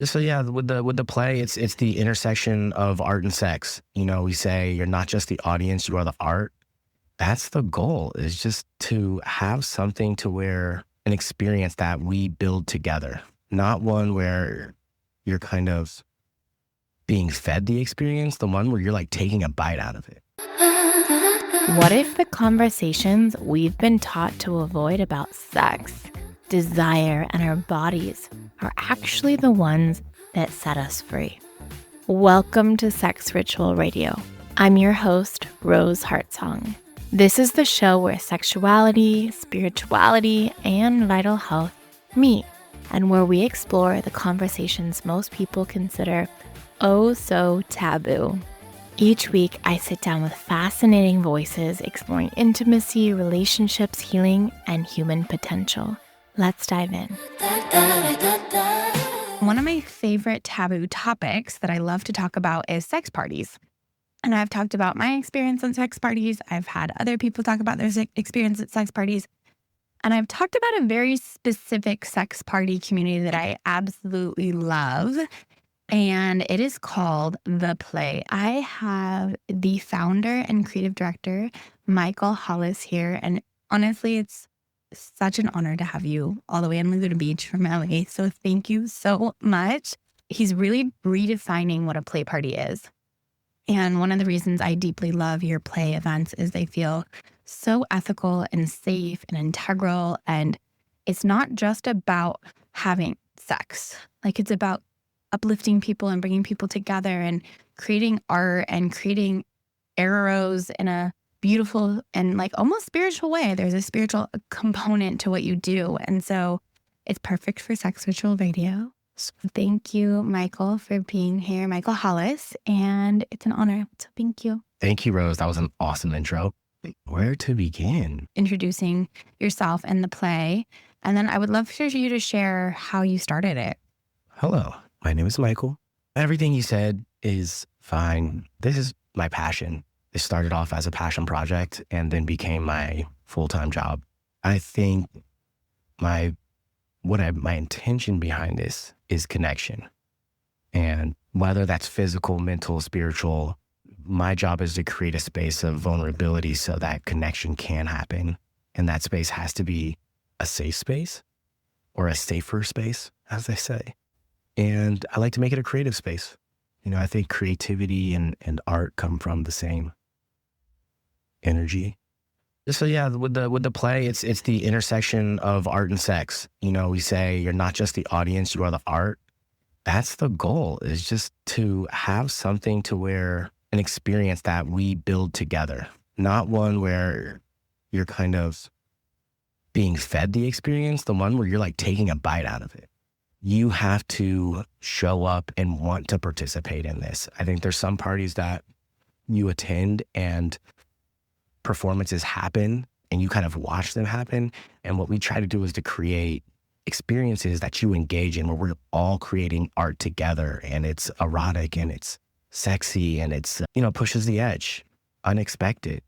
So yeah, with the play, it's the intersection of art and sex. We say you're not just the audience, you are the art. That's the goal, is just to have something to where an experience that we build together, not one where you're kind of being fed the experience, the one where you're like taking a bite out of it. What if the conversations we've been taught to avoid about sex, desire, and our bodies are actually the ones that set us free? Welcome to Sex Ritual Radio. I'm your host, Rose Heartsong. This is the show where sexuality, spirituality, and vital health meet, and where we explore the conversations most people consider oh so taboo. Each week, I sit down with fascinating voices exploring intimacy, relationships, healing, and human potential. Let's dive in. One of my favorite taboo topics that I love to talk about is sex parties. And I've talked about my experience on sex parties. I've had other people talk about their experience at sex parties. And I've talked about a very specific sex party community that I absolutely love. And it is called The Play. I have the founder and creative director, Michael Hollis, here. And honestly, it's such an honor to have you all the way in Laguna Beach from LA. So thank you so much. He's really redefining what a play party is. And one of the reasons I deeply love your play events is they feel so ethical and safe and integral. And it's not just about having sex. Like, it's about uplifting people and bringing people together and creating art and creating arrows in a beautiful and like almost spiritual way. There's a spiritual component to what you do. And so it's perfect for Sex Ritual Radio. So thank you, Michael, for being here, Michael Hollis. And it's an honor. So thank you. Thank you, Rose. That was an awesome intro. Where to begin? Introducing yourself and the play. And then I would love for you to share how you started it. Hello, my name is Michael. Everything you said is fine. This is my passion. It started off as a passion project and then became my full-time job. I think my intention behind this is connection. And whether that's physical, mental, spiritual, my job is to create a space of vulnerability so that connection can happen. And that space has to be a safe space, or a safer space, as they say. And I like to make it a creative space. I think creativity and art come from the same energy. So yeah, with the play, it's the intersection of art and sex. We say you're not just the audience, you are the art. That's the goal, is just to have something to where an experience that we build together, not one where you're kind of being fed the experience, the one where you're like taking a bite out of it. You have to show up and want to participate in this. I think there's some parties that you attend and performances happen and you kind of watch them happen. And what we try to do is to create experiences that you engage in, where we're all creating art together, and it's erotic and it's sexy and it's, pushes the edge, unexpected,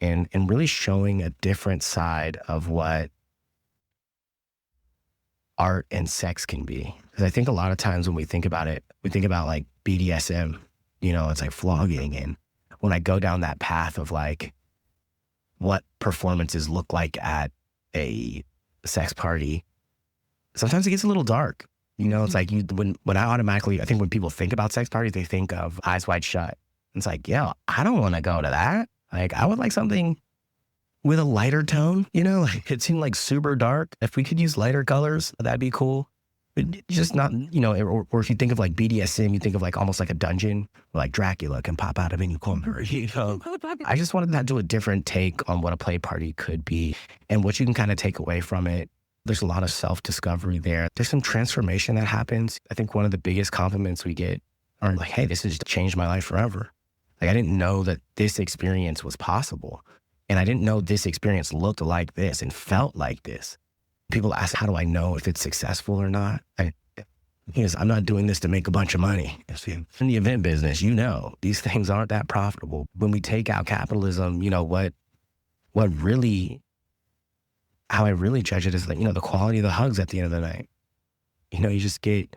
and really showing a different side of what art and sex can be. Because I think a lot of times when we think about it, we think about like BDSM, it's like flogging. And when I go down that path of like what performances look like at a sex party, sometimes it gets a little dark. It's like when I think when people think about sex parties, they think of Eyes Wide Shut. It's like, yeah, I don't want to go to that. Like, I would like something with a lighter tone, like it seemed like super dark. If we could use lighter colors, that'd be cool. But just not, or if you think of like BDSM, you think of like almost like a dungeon, where like Dracula can pop out of any corner. I just wanted to do a different take on what a play party could be and what you can kind of take away from it. There's a lot of self-discovery there. There's some transformation that happens. I think one of the biggest compliments we get are like, hey, this has changed my life forever. Like, I didn't know that this experience was possible. And I didn't know this experience looked like this and felt like this. People ask, how do I know if it's successful or not? I'm not doing this to make a bunch of money. In the event business, these things aren't that profitable. When we take out capitalism, how I really judge it is like, the quality of the hugs at the end of the night. You just get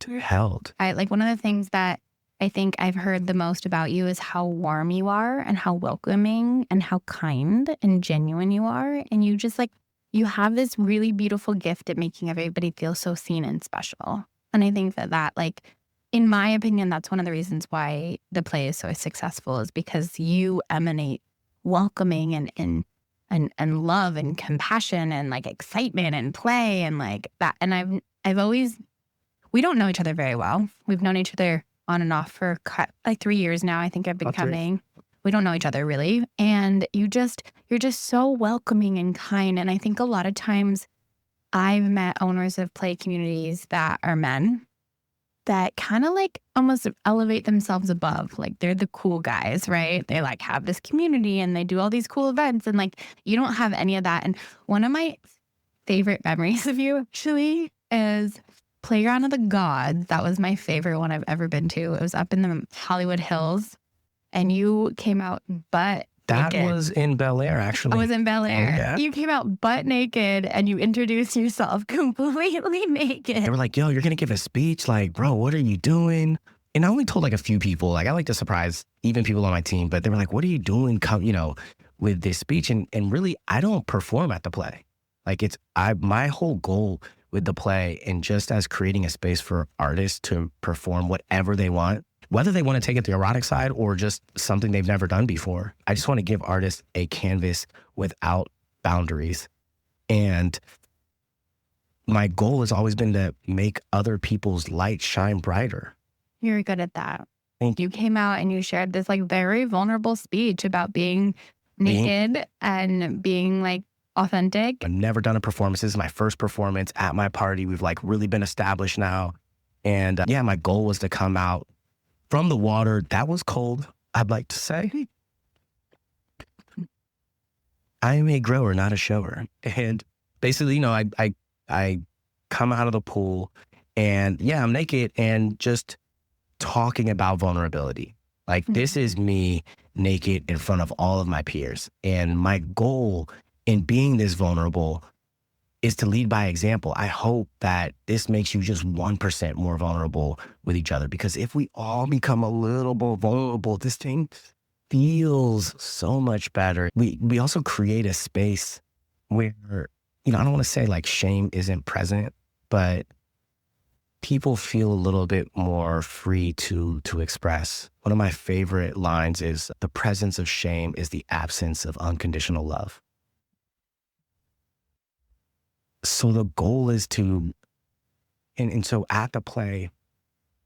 to be held. Like one of the things that I think I've heard the most about you is how warm you are and how welcoming and how kind and genuine you are. And you just like, you have this really beautiful gift at making everybody feel so seen and special. And I think that like, in my opinion, that's one of the reasons why the play is so successful, is because you emanate welcoming and love and compassion and like excitement and play and like that. And I've always, we don't know each other very well. We've known each other on and off for like 3 years now. I think I've been coming. We don't know each other really. And you're just so welcoming and kind. And I think a lot of times I've met owners of play communities that are men that kind of like almost elevate themselves above. Like they're the cool guys, right? They like have this community and they do all these cool events. And like, you don't have any of that. And one of my favorite memories of you actually is Playground of the Gods. That was my favorite one I've ever been to. It was up in the Hollywood Hills, and you came out butt That naked. was in Bel Air, actually. I was in Bel Air. Oh, yeah. You came out butt naked and you introduced yourself completely naked. They were like, yo, you're going to give a speech? Like, bro, what are you doing? And I only told like a few people. Like, I like to surprise even people on my team, but they were like, what are you doing, with this speech? And really, I don't perform at the play. Like, my whole goal with the play, and just as creating a space for artists to perform whatever they want, whether they want to take it the erotic side or just something they've never done before. I just want to give artists a canvas without boundaries. And my goal has always been to make other people's light shine brighter. You're good at that. Thank You came out and you shared this like very vulnerable speech about being naked and being like authentic. I've never done a performance. This is my first performance at my party. We've like really been established now. And my goal was to come out from the water. That was cold, I'd like to say. I am a grower, not a shower. And basically, I come out of the pool and I'm naked and just talking about vulnerability. Like this is me naked in front of all of my peers. And my goal in being this vulnerable is to lead by example. I hope that this makes you just 1% more vulnerable with each other. Because if we all become a little more vulnerable, this thing feels so much better. We also create a space where, I don't want to say like shame isn't present, but people feel a little bit more free to express. One of my favorite lines is, the presence of shame is the absence of unconditional love. So the goal is to, and so at the play,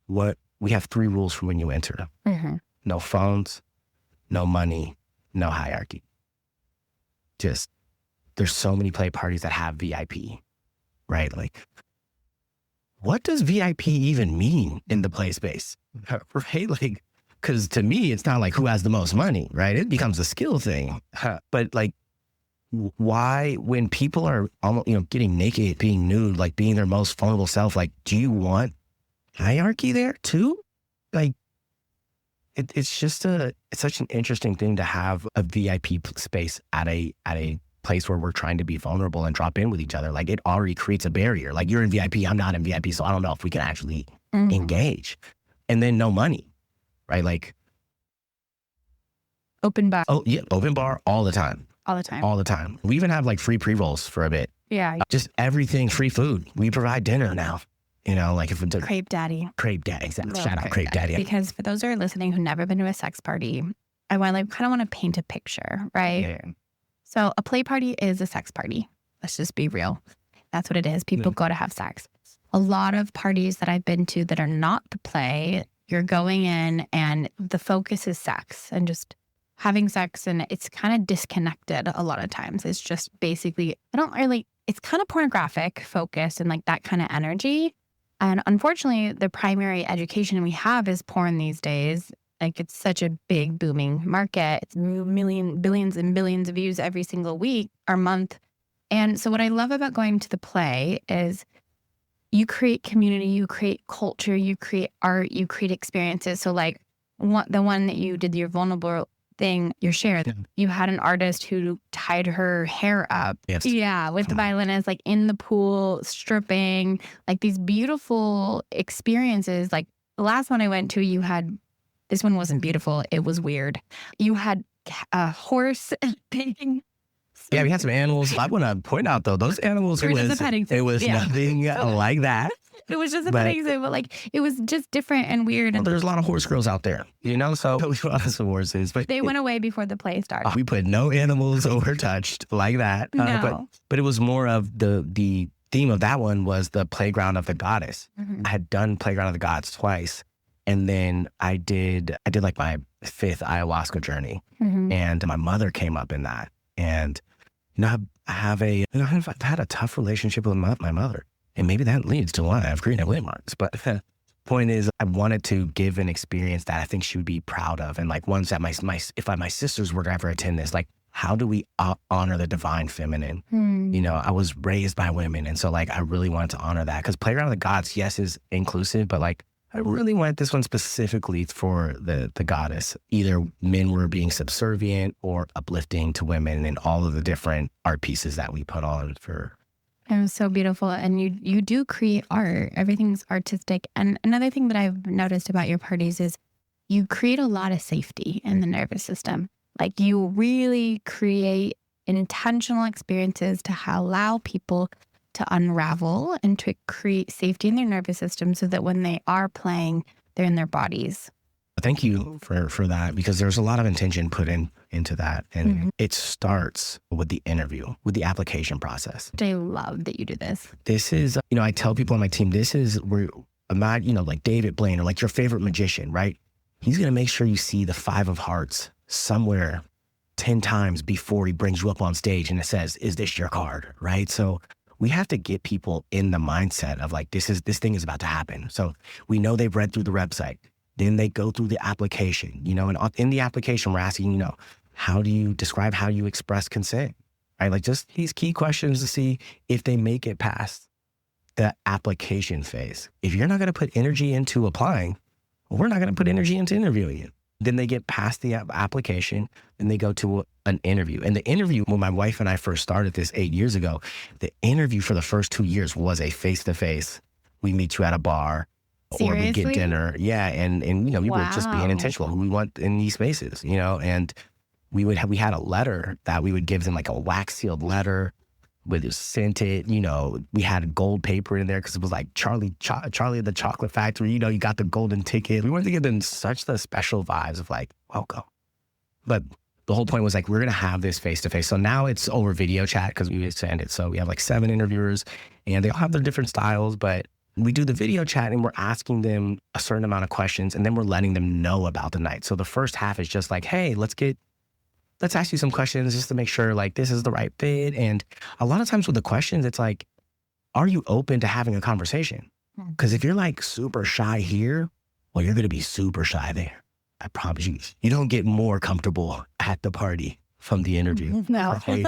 we have 3 rules for when you enter. Mm-hmm. No phones, no money, no hierarchy. Just, there's so many play parties that have VIP, right? Like, what does VIP even mean in the play space, right? Like, because to me, it's not like who has the most money, right? It becomes a skill thing. But like, why, when people are almost, getting naked, being nude, like being their most vulnerable self, like, do you want hierarchy there too? Like, it's such an interesting thing to have a VIP space at a place where we're trying to be vulnerable and drop in with each other. Like, it already creates a barrier. Like, you're in VIP, I'm not in VIP, so I don't know if we can actually engage. And then no money, right? Like, open bar. Oh yeah, open bar all the time. All the time. All the time. We even have like free pre-rolls for a bit. Yeah. Just everything, free food. We provide dinner now. Like if it's a Crepe Daddy. Crepe Daddy, exactly. Shout out Crepe Daddy. Because for those who are listening who've never been to a sex party, I kind of want to paint a picture, right? Yeah. So a play party is a sex party. Let's just be real. That's what it is. People go to have sex. A lot of parties that I've been to that are not the play, you're going in and the focus is sex and just having sex, and it's kind of disconnected a lot of times. It's just basically, it's kind of pornographic focus and like that kind of energy. And unfortunately, the primary education we have is porn these days. Like, it's such a big booming market. It's billions and billions of views every single week or month. And so what I love about going to the play is you create community, you create culture, you create art, you create experiences. So like the one that you did your vulnerable thing you shared. Yeah. You had an artist who tied her hair up. Yes. Yeah, with the violinist, like in the pool, stripping, like these beautiful experiences. Like the last one I went to, you had, this one wasn't beautiful. It was weird. You had a horse thing. Yeah, we had some animals. I want to point out though, those animals, It was just a petting zoo. it was Yeah. nothing like that. It was just a But- petting zoo, but like it was just different and weird. Well, And there's a lot of horse girls out there, you know, so we wanted some horses. But they went away before the play started. we put no animals or touched like that. No. But it was more of the theme of that one was the playground of the goddess. Mhm. I had done Playground of the Gods twice. And then I did like my 5th ayahuasca journey. Mhm. And my mother came up in that. And, you know, I've had a tough relationship with my mother. And maybe that leads to why I have creative landmarks. But the point is, I wanted to give an experience that I think she would be proud of. And like ones that my sisters were to ever attend this, like, how do we honor the divine feminine? Hmm. You know, I was raised by women. And so like, I really wanted to honor that because Playground of the Gods, yes, is inclusive, but like, I really wanted this one specifically for the goddess. Either men were being subservient or uplifting to women and all of the different art pieces that we put on for. It was so beautiful. And you do create art. Everything's artistic. And another thing that I've noticed about your parties is you create a lot of safety in the nervous system. Like you really create intentional experiences to allow people to unravel and to create safety in their nervous system so that when they are playing, they're in their bodies. Thank you for that, because there's a lot of intention put into that. And it starts with the interview, with the application process. I love that you do this. This is, you know, I tell people on my team, this is where, you know, like David Blaine or like your favorite magician, right? He's going to make sure you see the 5 of hearts somewhere 10 times before he brings you up on stage and it says, is this your card, right? So we have to get people in the mindset of like, this thing is about to happen. So we know they've read through the website. Then they go through the application, you know, and in the application, we're asking, you know, how do you describe how you express consent, right? Like just these key questions to see if they make it past the application phase. If you're not going to put energy into applying, well, we're not going to put energy into interviewing you. Then they get past the application and they go to an interview. And the interview, when my wife and I first started this 8 years ago, the interview for the first 2 years was a face-to-face. We meet you at a bar. Seriously? Or we get dinner. Yeah. And you know, we were just being intentional who we want in these spaces, you know, and we had a letter that we would give them, like a wax sealed letter with it scented, you know, we had gold paper in there because it was like Charlie at the Chocolate Factory, you know, you got the golden ticket. We wanted to give them such the special vibes of like, welcome. But the whole point was like, we're going to have this face-to-face. So now it's over video chat because we send it. So we have like 7 interviewers and they all have their different styles, but we do the video chat and we're asking them a certain amount of questions and then we're letting them know about the night. So the first half is just like, hey, let's ask you some questions just to make sure like this is the right fit. And a lot of times with the questions, it's like, are you open to having a conversation? Because if you're like super shy here, well, you're going to be super shy there. I promise you, you don't get more comfortable at the party from the interview. No. Right?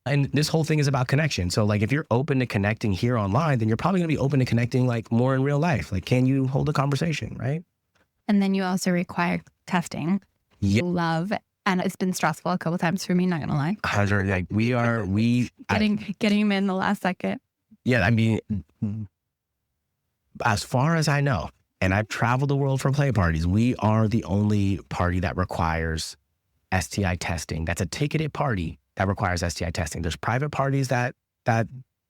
And this whole thing is about connection. So like, if you're open to connecting here online, then you're probably going to be open to connecting like more in real life. Like, can you hold a conversation, right? And then you also require testing. Yeah. Love. And it's been stressful a couple times for me, not gonna lie. Like Getting him in the last second. Yeah, I mean, as far as I know, and I've traveled the world for play parties, we are the only party that requires STI testing. That's a ticketed party that requires STI testing. There's private parties that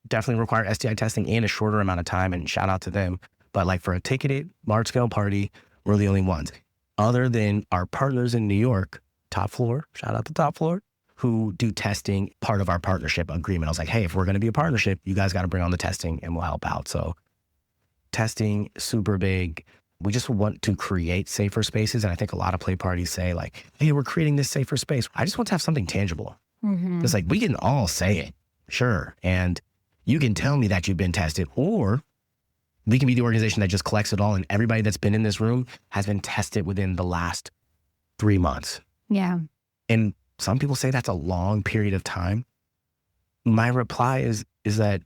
definitely require STI testing in a shorter amount of time, and shout out to them. But like for a ticketed large scale party, we're the only ones. Other than our partners in New York, Top Floor, shout out to Top Floor, who do testing, part of our partnership agreement. I was like, hey, if we're going to be a partnership, you guys got to bring on the testing and we'll help out. So testing, super big. We just want to create safer spaces. And I think a lot of play parties say like, hey, we're creating this safer space. I just want to have something tangible. Mm-hmm. It's like, we can all say it, sure. And you can tell me that you've been tested, or we can be the organization that just collects it all. And everybody that's been in this room has been tested within the last 3 months. Yeah. And some people say that's a long period of time. My reply is that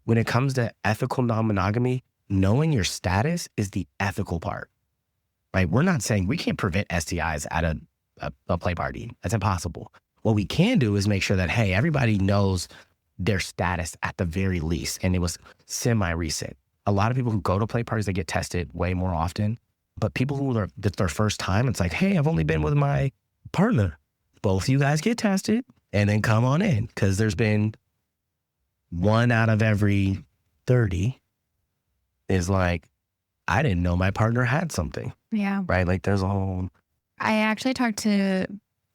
when it comes to ethical non-monogamy, knowing your status is the ethical part, right? We're not saying we can't prevent STIs at a play party. That's impossible. What we can do is make sure that, hey, everybody knows their status at the very least. And it was semi-recent. A lot of people who go to play parties, they get tested way more often. But people who are, it's their first time, it's like, hey, I've only been with my partner. Both of you guys get tested and then come on in. Because there's been 1 out of every 30 is like, I didn't know my partner had something. Yeah. Right? Like there's a whole... I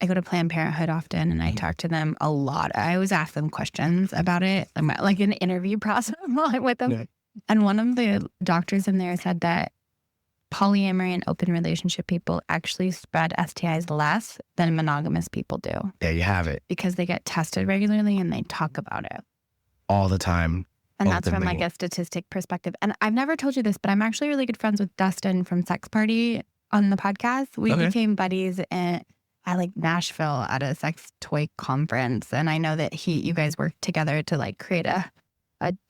go to Planned Parenthood often, and I talk to them a lot. I always ask them questions about it, like an interview process with them. Yeah. And one of the doctors in there said that polyamory and open relationship people actually spread STIs less than monogamous people do. There you have it. Because they get tested regularly and they talk about it. All the time. And that's from like a statistic perspective. And I've never told you this, but I'm actually really good friends with Dustin from Sex Party on the podcast. We became buddies at like Nashville at a sex toy conference. And I know that you guys worked together to like create a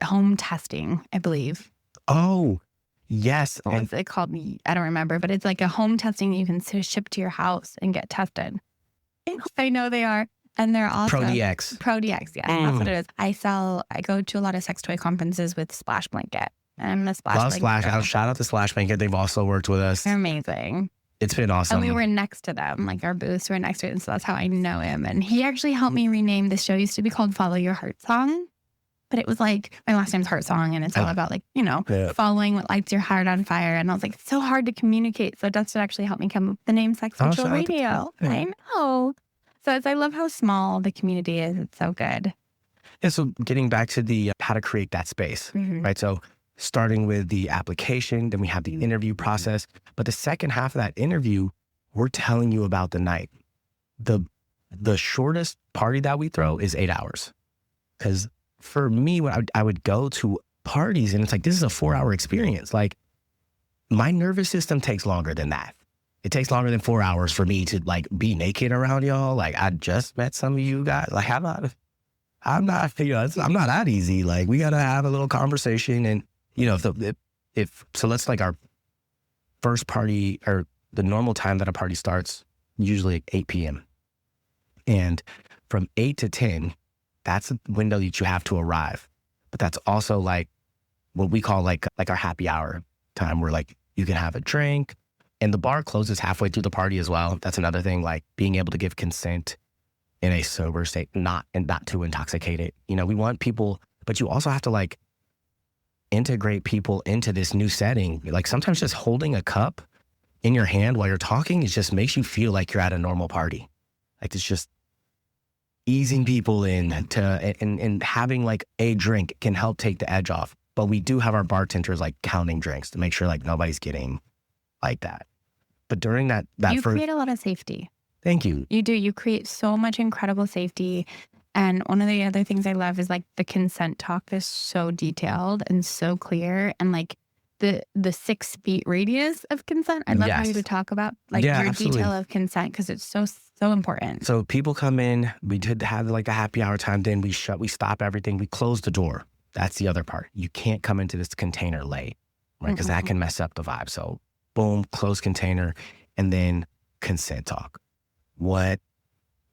home testing, I believe. Oh, yes. What's it called? I don't remember, but it's like a home testing you can ship to your house and get tested. I know they are. And they're also ProDX. ProDX, yeah. That's what it is. I go to a lot of sex toy conferences with Splash Blanket. And I'm a Splash Blanket. Splash. Shout out to Splash Blanket. They've also worked with us. They're amazing. It's been awesome. And we were next to them, like our booths were next to it. And so that's how I know him. And he actually helped me rename the show. It used to be called Follow Your Heartsong. But it was like, my last name's Heartsong, and it's all about like, following what lights your heart on fire. And I was like, it's so hard to communicate. So Dustin actually helped me come up with the name Sexual Radio. I know. So I love how small the community is. It's so good. Yeah, so getting back to the how to create that space, right? So starting with the application, then we have the interview process. But the second half of that interview, we're telling you about the night. The shortest party that we throw is 8 hours. Because for me, when I would go to parties and it's like, this is a 4-hour experience. Like my nervous system takes longer than that. It takes longer than 4 hours for me to like be naked around y'all. Like I just met some of you guys. Like I'm not that easy. Like we got to have a little conversation. And so let's like our first party, or the normal time that a party starts, usually at 8 p.m. And from 8 to 10, that's a window that you have to arrive. But that's also like what we call like our happy hour time, where like you can have a drink. And the bar closes halfway through the party as well. That's another thing, like being able to give consent in a sober state, not too intoxicated. We want people, but you also have to like integrate people into this new setting. Like sometimes just holding a cup in your hand while you're talking, it just makes you feel like you're at a normal party. Like it's just easing people in and having like a drink can help take the edge off. But we do have our bartenders like counting drinks to make sure like nobody's getting like that. But during that you create a lot of safety. Thank you. You do. You create so much incredible safety. And one of the other things I love is like the consent talk is so detailed and so clear, and like the 6 feet radius of consent. I'd love how you to talk about like your absolutely. Detail of consent, because it's so important. So people come in, we did have like a happy hour time, then we stop everything, we close the door. That's the other part. You can't come into this container late, right? Because that can mess up the vibe. So boom, close container, and then consent talk. What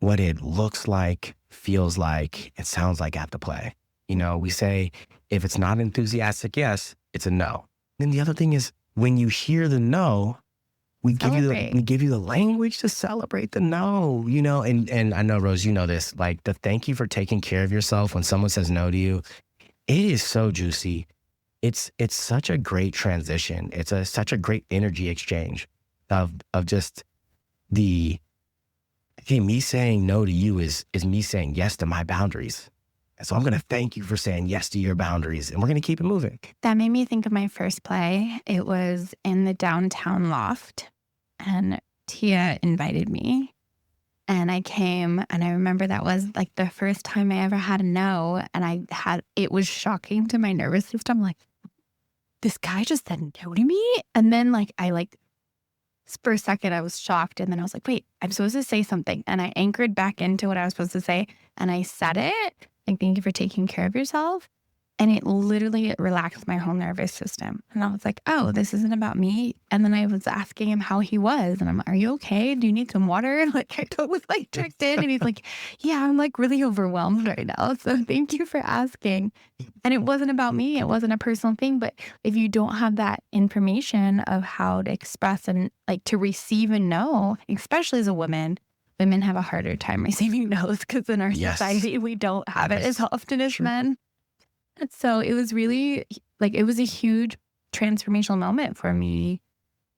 it looks like, feels like, it sounds like at the play. We say, if it's not enthusiastic yes, it's a no. Then the other thing is, when you hear the no, we give you the language to celebrate the no, and I know, Rose, you know this, like the thank you for taking care of yourself when someone says no to you, it is so juicy. It's such a great transition. It's such a great energy exchange of just me saying no to you is me saying yes to my boundaries. And so I'm going to thank you for saying yes to your boundaries, and we're going to keep it moving. That made me think of my first play. It was in the downtown loft, and Tia invited me, and I came, and I remember that was like the first time I ever had a no. And it was shocking to my nervous system. Like, this guy just said no to me. And then for a second I was shocked. And then I was like, wait, I'm supposed to say something. And I anchored back into what I was supposed to say. And I said it, like, thank you for taking care of yourself. And it literally relaxed my whole nervous system. And I was like, oh, this isn't about me. And then I was asking him how he was. And I'm like, are you okay? Do you need some water? Like, I was like checked in. And he's like, yeah, I'm like really overwhelmed right now. So thank you for asking. And it wasn't about me. It wasn't a personal thing. But if you don't have that information of how to express and like to receive and know, especially as a woman, women have a harder time receiving no's because in our society, we don't have it as often as men. So it was really like, it was a huge transformational moment for me.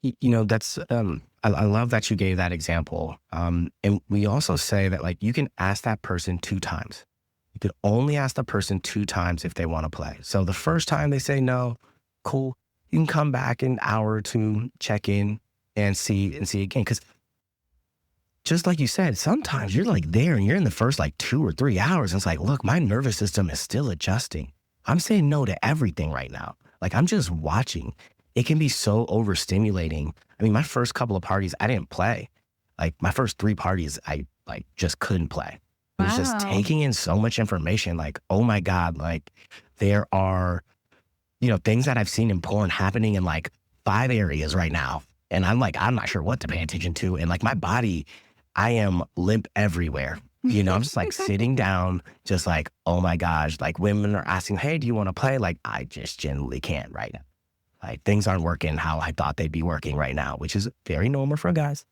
That's, I love that you gave that example. And we also say that like, you can ask that person 2 times. You could only ask the person 2 times if they want to play. So the first time they say no, cool. You can come back an hour or 2, check in and see again. Cause just like you said, sometimes you're like there and you're in the first like 2 or 3 hours. And it's like, look, my nervous system is still adjusting. I'm saying no to everything right now. Like I'm just watching. It can be so overstimulating. I mean, my first couple of parties, I didn't play. Like my first 3 parties, I like just couldn't play. It was just taking in so much information. Like, oh my God, like there are, things that I've seen in porn happening in like 5 areas right now. And I'm like, I'm not sure what to pay attention to. And like my body, I am limp everywhere. I'm just like sitting down, just like, oh my gosh, like women are asking, hey, do you want to play? Like, I just generally can't right now. Like things aren't working how I thought they'd be working right now, which is very normal for guys.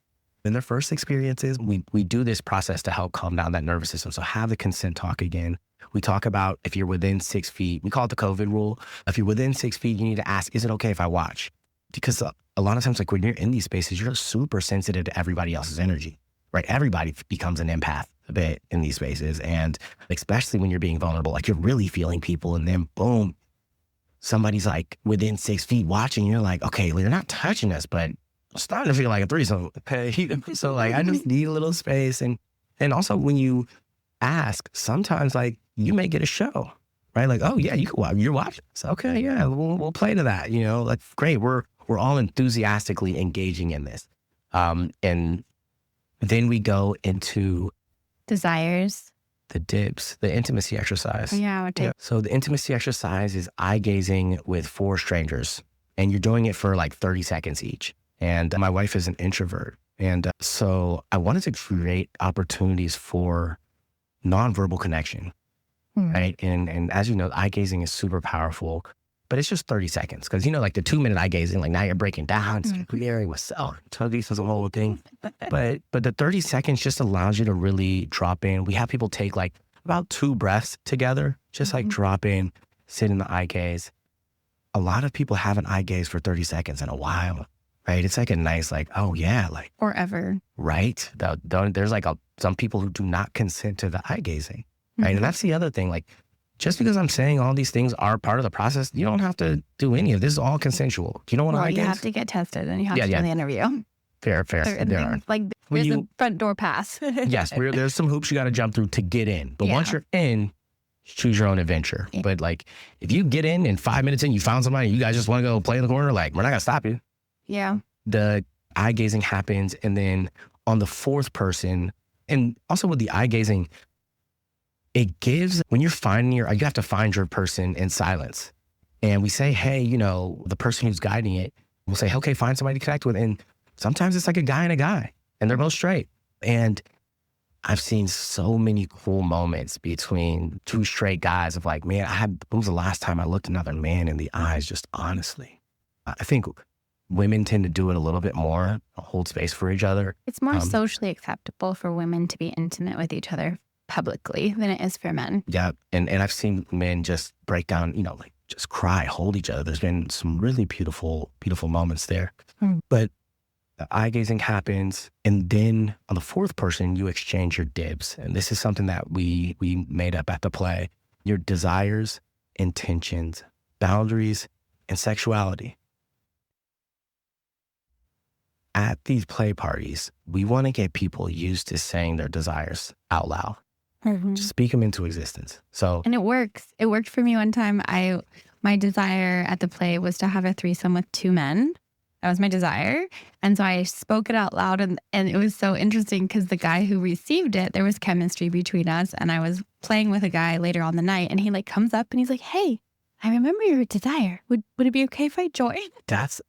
In their first experiences, we do this process to help calm down that nervous system. So have the consent talk again. We talk about if you're within 6 feet, we call it the COVID rule. If you're within 6 feet, you need to ask, is it okay if I watch? Because a lot of times, like when you're in these spaces, you're super sensitive to everybody else's energy, right? Everybody becomes an empath a bit in these spaces. And especially when you're being vulnerable, like you're really feeling people and then boom, somebody's like within 6 feet watching. You're like, okay, well, you're not touching us, but it's starting to feel like a threesome. So like, I just need a little space. And also when you ask, sometimes like you may get a show, right? Like, oh yeah, you're watching. So okay, yeah, we'll play to that, like great. We're all enthusiastically engaging in this. And then we go into Desires. The DIBS, the intimacy exercise. Yeah. So the intimacy exercise is eye gazing with 4 strangers, and you're doing it for like 30 seconds each. And my wife is an introvert. And so I wanted to create opportunities for nonverbal connection, right? And as you know, eye gazing is super powerful, but it's just 30 seconds. Cause like the 2-minute eye gazing, like now you're breaking down, it's clearing what's up, this is a whole thing. But the 30 seconds just allows you to really drop in. We have people take like about 2 breaths together, just like drop in, sit in the eye gaze. A lot of people haven't eye gazed for 30 seconds in a while, right? It's like a nice, like, oh yeah, like. Forever. Right? There's like some people who do not consent to the eye gazing, right? And that's the other thing, like, just because I'm saying all these things are part of the process, you don't have to do any of this. This is all consensual. Do you know what I You have to get tested and you have to do the interview. Fair. There are. Like there's a front door pass. Yes, there's some hoops you got to jump through to get in. But once you're in, choose your own adventure. Yeah. But like if you get in and 5 minutes in, you found somebody, you guys just want to go play in the corner, like we're not going to stop you. Yeah. The eye gazing happens. And then on the 4th person, and also with the eye gazing, it gives, when you're finding you have to find your person in silence. And we say, hey, the person who's guiding it, we'll say, okay, find somebody to connect with. And sometimes it's like a guy and a guy, and they're both straight. And I've seen so many cool moments between 2 straight guys of like, man, when was the last time I looked another man in the eyes, just honestly? I think women tend to do it a little bit more, hold space for each other. It's more socially acceptable for women to be intimate with each other publicly than it is for men. Yeah. And I've seen men just break down, like just cry, hold each other. There's been some really beautiful, beautiful moments there. But the eye gazing happens. And then on the 4th person, you exchange your DIBS. And this is something that we made up at the play. Your desires, intentions, boundaries, and sexuality. At these play parties, we want to get people used to saying their desires out loud. Just speak them into existence. And it works. It worked for me one time. My desire at the play was to have a threesome with 2 men. That was my desire. And so I spoke it out loud, and it was so interesting because the guy who received it, there was chemistry between us. And I was playing with a guy later on the night, and he like comes up and he's like, hey, I remember your desire. Would it be okay if I joined? That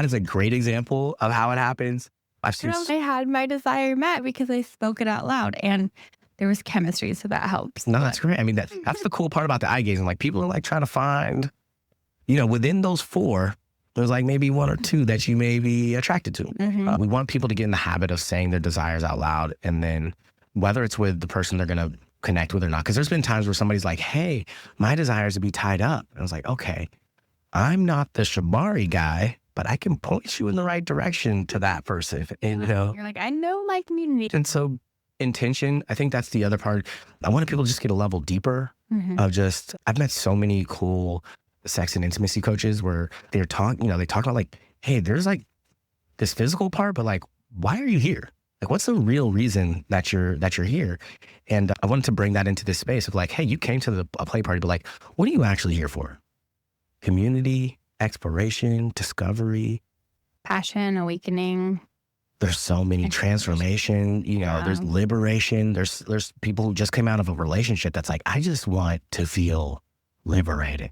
is a great example of how it happens. I've seen I had my desire met because I spoke it out loud and there was chemistry, so that helps. no, that's great. I mean, that's the cool part about the eye gazing. Like people are like trying to find, within those four, there's like maybe one or two that you may be attracted to. We want people to get in the habit of saying their desires out loud, and then whether it's with the person they're going to connect with or not. Because there's been times where somebody's like, hey, my desire is to be tied up. And I was like, okay, I'm not the Shabari guy, but I can point you in the right direction to that person. And, You're like, I know my community. and so intention, I think that's the other part. I want people to just get a level deeper of just, I've met so many cool sex and intimacy coaches where they're talking, they talk about like, hey, there's like this physical part, but like, why are you here? Like, what's the real reason that you're here? And I wanted to bring that into this space of like, hey, you came to a play party, but like, what are you actually here for? Community, exploration, discovery, Passion, awakening. there's so many transformation, there's liberation. There's people who just came out of a relationship that's like, I just want to feel liberated.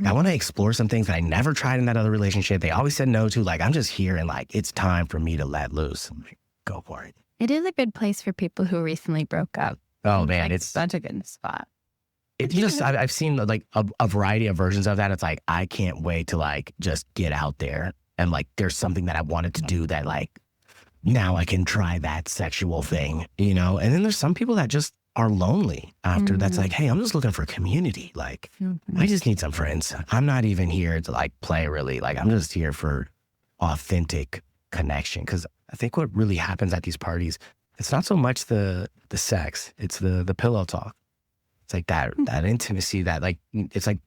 I want to explore some things that I never tried in that other relationship. They always said no to. Like, I'm just here and like, it's time for me to let loose. I'm like, go for it. It is a good place for people who recently broke up. Oh man, it's such a good spot. It's just, I've seen like a variety of versions of that. It's like, I can't wait to like, just get out there. And like, there's something that I wanted to do that like, now I can try that sexual thing, And then there's some people that just are lonely after that's like, hey, I'm just looking for community. Like, I just need some friends. I'm not even here to like play really. Like, I'm just here for authentic connection. Cause I think what really happens at these parties, it's not so much the sex, it's the pillow talk. It's like that intimacy that like, it's like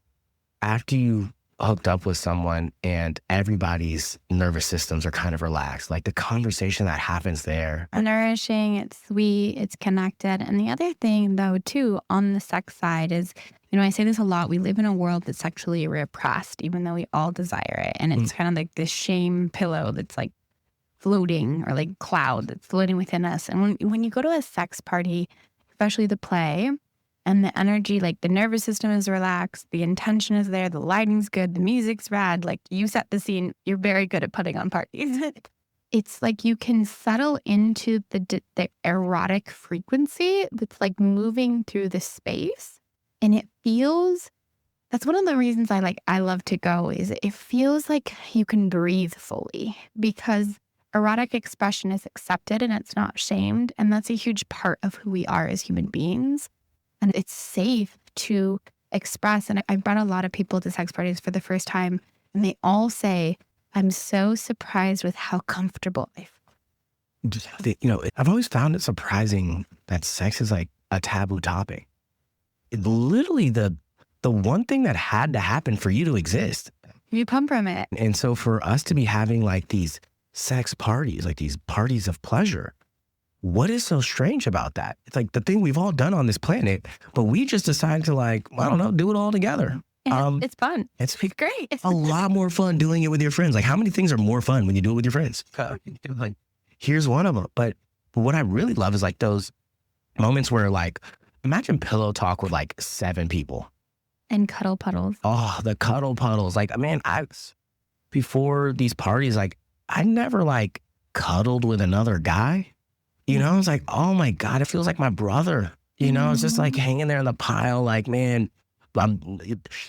after you hooked up with someone and everybody's nervous systems are kind of relaxed, like the conversation that happens there. Nourishing, it's sweet, it's connected. And the other thing though, too, on the sex side is, I say this a lot, we live in a world that's sexually repressed, even though we all desire it. And it's kind of like this shame pillow that's like floating, or like cloud that's floating within us. And when you go to a sex party, especially the play, and the energy, like the nervous system is relaxed, the intention is there, the lighting's good, the music's rad, like you set the scene, you're very good at putting on parties. It's like you can settle into the erotic frequency that's like moving through the space. And it feels, that's one of the reasons I love to go, is it feels like you can breathe fully because erotic expression is accepted and it's not shamed. And that's a huge part of who we are as human beings. And it's safe to express. And I've brought a lot of people to sex parties for the first time, and they all say, I'm so surprised with how comfortable I feel. I've always found it surprising that sex is like a taboo topic. Literally the one thing that had to happen for you to exist. You come from it. And so for us to be having like these sex parties, like these parties of pleasure, what is so strange about that? It's like the thing we've all done on this planet, but we just decided to like, I don't know, do it all together. It's fun. It's great. It's a lot more fun doing it with your friends. Like, how many things are more fun when you do it with your friends? Like, here's one of them. But what I really love is like those moments where like, imagine pillow talk with like 7 people. And cuddle puddles. Oh, the cuddle puddles. Like, man, before these parties, like I never like cuddled with another guy. I was like, oh my God, it feels like my brother. It's just like hanging there in the pile, like, man,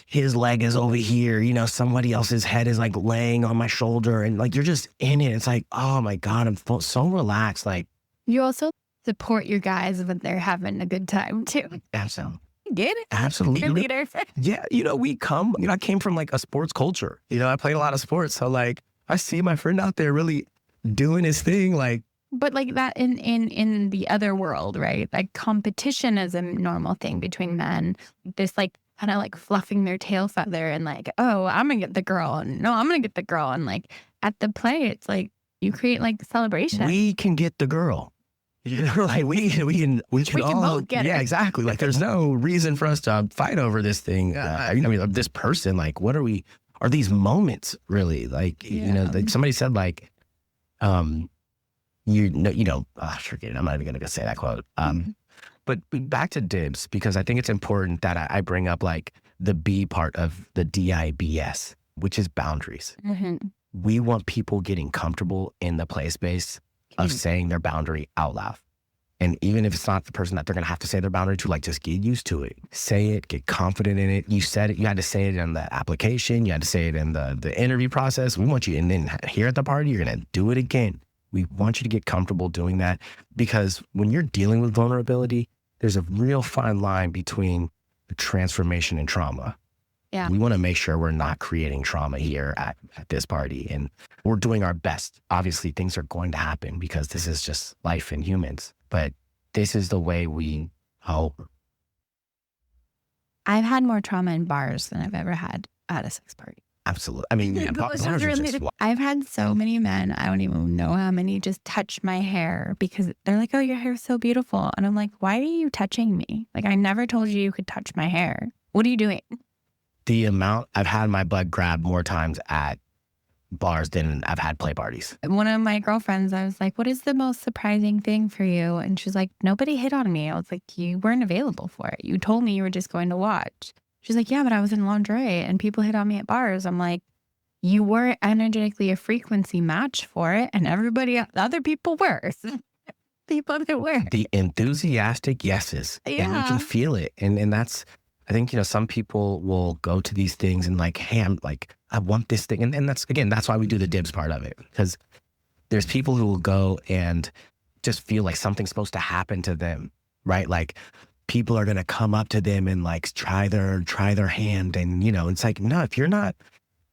his leg is over here. Somebody else's head is like laying on my shoulder, and like you're just in it. It's like, oh my God, I'm so relaxed. Like, you also support your guys when they're having a good time too. Absolutely. Get it? Absolutely. Your leader. Yeah. I came from like a sports culture. I played a lot of sports. So like, I see my friend out there really doing his thing. Like, but like that in the other world, right? Like competition is a normal thing between men. This like kind of like fluffing their tail feather and like, oh, I'm gonna get the girl, and no, I'm gonna get the girl. And like at the play, it's like you create like celebration. We can get the girl. Like we can all both get her. Yeah, exactly. Like there's no reason for us to fight over this thing. This person. Like, what are these moments really? Like, like somebody said like, forget it. I'm not even going to say that quote. But back to DIBS, because I think it's important that I bring up like the B part of the DIBS, which is boundaries. We want people getting comfortable in the play space of saying their boundary out loud. And even if it's not the person that they're going to have to say their boundary to, like, just get used to it. Say it, get confident in it. You said it, you had to say it in the application. You had to say it in the interview process. We want you, and then here at the party, you're going to do it again. We want you to get comfortable doing that, because when you're dealing with vulnerability, there's a real fine line between transformation and trauma. Yeah. We want to make sure we're not creating trauma here at this party, and we're doing our best. Obviously, things are going to happen because this is just life in humans, but this is the way we hope. I've had more trauma in bars than I've ever had at a sex party. Absolutely. I mean, yeah, bars are just, I've had so many men, I don't even know how many, just touch my hair because they're like, oh, your hair's so beautiful. And I'm like, why are you touching me? Like, I never told you could touch my hair. What are you doing? The amount I've had my butt grabbed more times at bars than I've had play parties. One of my girlfriends, I was like, what is the most surprising thing for you? And she's like, nobody hit on me. I was like, you weren't available for it. You told me you were just going to watch. She's like, yeah, but I was in lingerie and people hit on me at bars. I'm like, you were energetically a frequency match for it, and the other people were. People that were. The enthusiastic yeses. Yeah. And you can feel it. And that's, I think, some people will go to these things and like, hey, I want this thing. And that's, again, that's why we do the DIBS part of it. Because there's people who will go and just feel like something's supposed to happen to them, right? Like people are going to come up to them and like try their hand. And, it's like, no, if you're not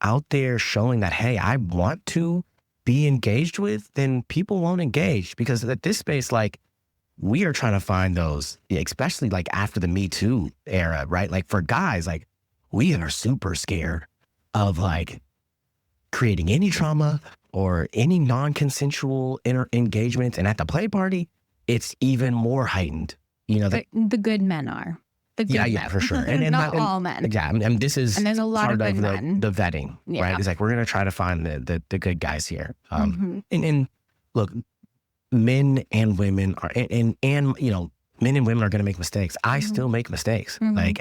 out there showing that, hey, I want to be engaged with, then people won't engage. Because at this space, like, we are trying to find those, especially like after the Me Too era, right? Like for guys, like we are super scared of like creating any trauma or any non-consensual engagements. And at the play party, it's even more heightened. The good men are. Yeah, for sure. And not all men. Yeah, and this is, and there's a lot part of good men. The vetting, right? It's like, we're going to try to find the good guys here. And look, men and women are, and men and women are going to make mistakes. I still make mistakes. Like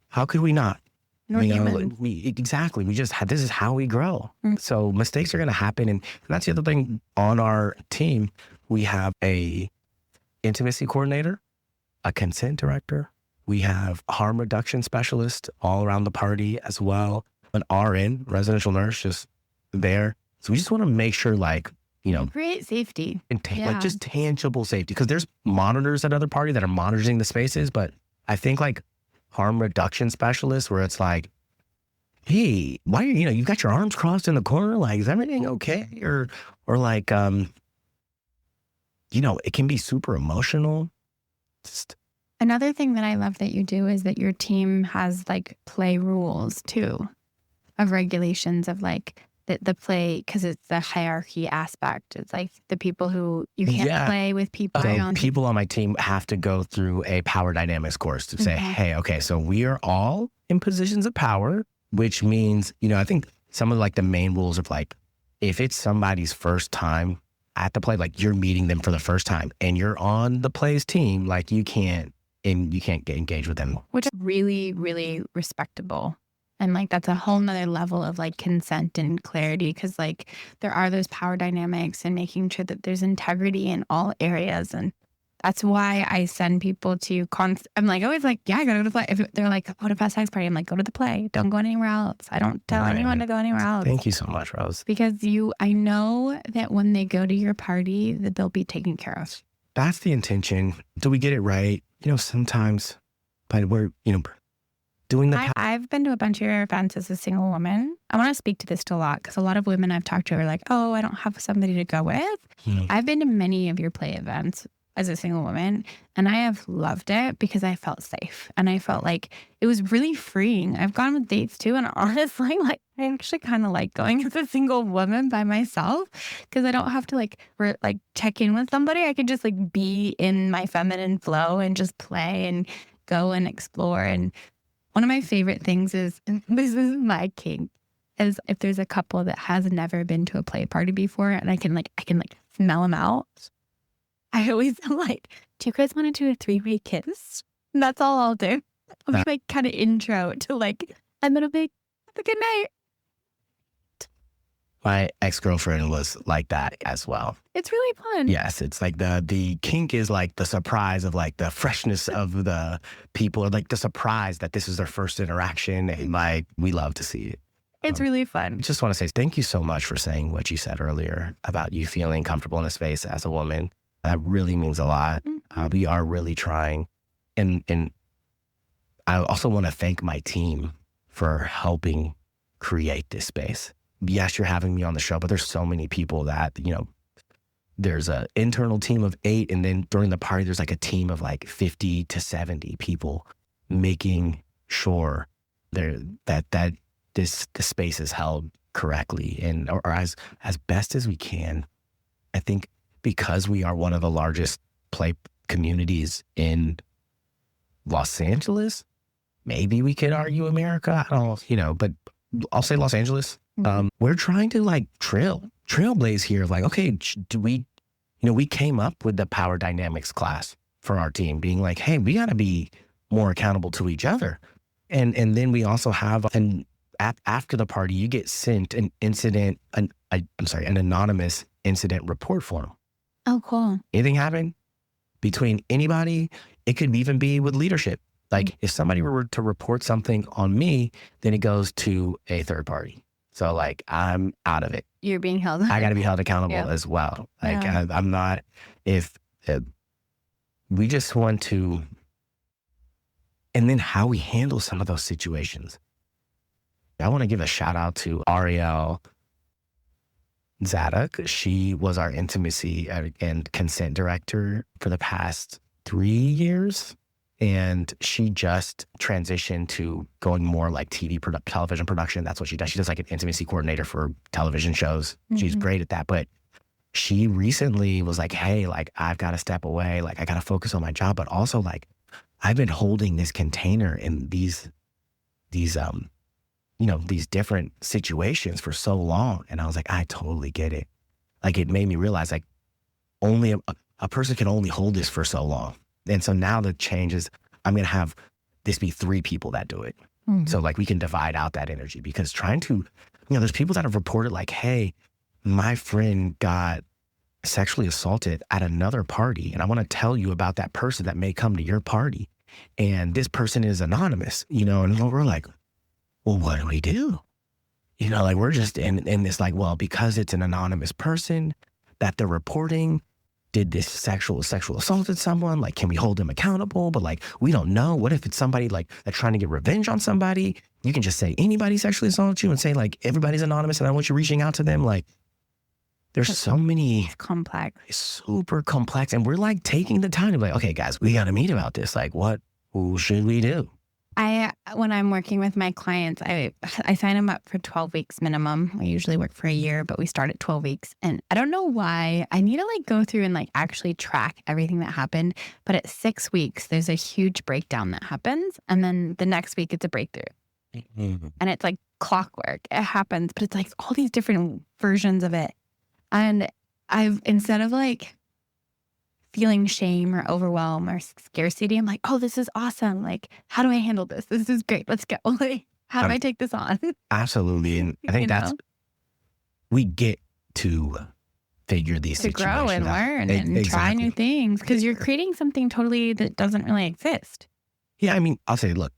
how could we not? Exactly. This is how we grow. So mistakes are going to happen. And that's the other thing. On our team, we have a intimacy coordinator, a consent director. We have harm reduction specialist all around the party as well. An RN, residential nurse, just there. So we just want to make sure, like, create safety and like just tangible safety. Because there's monitors at other parties that are monitoring the spaces, but I think like harm reduction specialists, where it's like, hey, why are you've got your arms crossed in the corner? Like, is everything okay? Or like, it can be super emotional. Another thing that I love that you do is that your team has like play rules too, of regulations of like the play, because it's the hierarchy aspect. It's like the people who you can't play with people. So people on my team have to go through a power dynamics course to say, hey, okay, so we are all in positions of power, which means, I think some of like the main rules of like, if it's somebody's first time at the play, like you're meeting them for the first time and you're on the play's team, like you can't get engaged with them. Which is really, really respectable. And like, that's a whole nother level of like consent and clarity. Cause like there are those power dynamics and making sure that there's integrity in all areas. And that's why I send people to I'm like, always like, yeah, I gotta go to the play. If they're like, what about sex party? I'm like, go to the play. Don't go anywhere else. I don't tell anyone to go anywhere else. Thank you so much, Rose. Because I know that when they go to your party, that they'll be taken care of. That's the intention. Do we get it right? Sometimes, but we're, doing the... I've been to a bunch of your events as a single woman. I want to speak to this to a lot because a lot of women I've talked to are like, oh, I don't have somebody to go with. I've been to many of your play events as a single woman, and I have loved it because I felt safe and I felt like it was really freeing. I've gone with dates too, and honestly, like I actually kind of like going as a single woman by myself because I don't have to like check in with somebody. I could just like be in my feminine flow and just play and go and explore. And one of my favorite things is, and this is my kink, is if there's a couple that has never been to a play party before and I can smell them out. I always am like, do you guys want to do a 3-way kiss? And that's all I'll do. like kind of intro to like, and then I'll be like, have a good night. My ex-girlfriend was like that as well. It's really fun. Yes, it's like the kink is like the surprise of like the freshness of the people, or like the surprise that this is their first interaction, and like we love to see it. It's really I fun. just want to say thank you so much for saying what you said earlier about you feeling comfortable in a space as a woman. That really means a lot. We are really trying, and I also want to thank my team for helping create this space. Yes, you're having me on the show, but there's so many people that, you know, there's an internal team of 8, and then during the party, there's like a team of like 50 to 70 people making sure that this space is held correctly and or as best as we can. I think because we are one of the largest play communities in Los Angeles, maybe we could argue America. I don't, you know, but I'll say Los Angeles. We're trying to like trailblaze here. Like, okay, we came up with the power dynamics class for our team, being like, hey, we got to be more accountable to each other. And then we also have, after the party, you get sent an anonymous incident report form. Oh, cool. Anything happen between anybody, it could even be with leadership. Like if somebody were to report something on me, then it goes to a third party. So like I'm out of it. You're being held. I got to be held accountable as well. Like I'm not, we just want to, and then how we handle some of those situations. I want to give a shout out to Ariel Zadok. She was our intimacy and consent director for the past 3 years. And she just transitioned to going more like television production. That's what she does. She does like an intimacy coordinator for television shows. She's great at that. But she recently was like, hey, like I've got to step away. Like I got to focus on my job. But also like I've been holding this container in these different situations for so long. And I was like, I totally get it. Like it made me realize like only a person can only hold this for so long. And so now the change is I'm going to have this be 3 people that do it. So like we can divide out that energy, because trying to, there's people that have reported like, hey, my friend got sexually assaulted at another party. And I want to tell you about that person that may come to your party. And this person is anonymous, and we're like, well, what do we do? Like we're just in this like, well, because it's an anonymous person that they're reporting, did this sexual assaulted someone? Like, can we hold them accountable? But like, we don't know. What if it's somebody like that's trying to get revenge on somebody? You can just say anybody sexually assaulted you and say like, everybody's anonymous and I want you reaching out to them. Like there's so many. It's complex. It's super complex. And we're like taking the time to be like, okay, guys, we got to meet about this. Like who should we do? When I'm working with my clients, I sign them up for 12 weeks minimum. We usually work for a year, but we start at 12 weeks. And I don't know why. I need to like go through and like actually track everything that happened. But at 6 weeks, there's a huge breakdown that happens. And then the next week, it's a breakthrough. And it's like clockwork. It happens, but it's like all these different versions of it. And instead of like feeling shame or overwhelm or scarcity, I'm like, oh, this is awesome. Like, how do I handle this? This is great. Let's go. Like, how do I take this on? Absolutely. And I think we get to figure these to situations grow and learn and try new things, because you're creating something totally that doesn't really exist. Yeah, I mean, I'll say, look,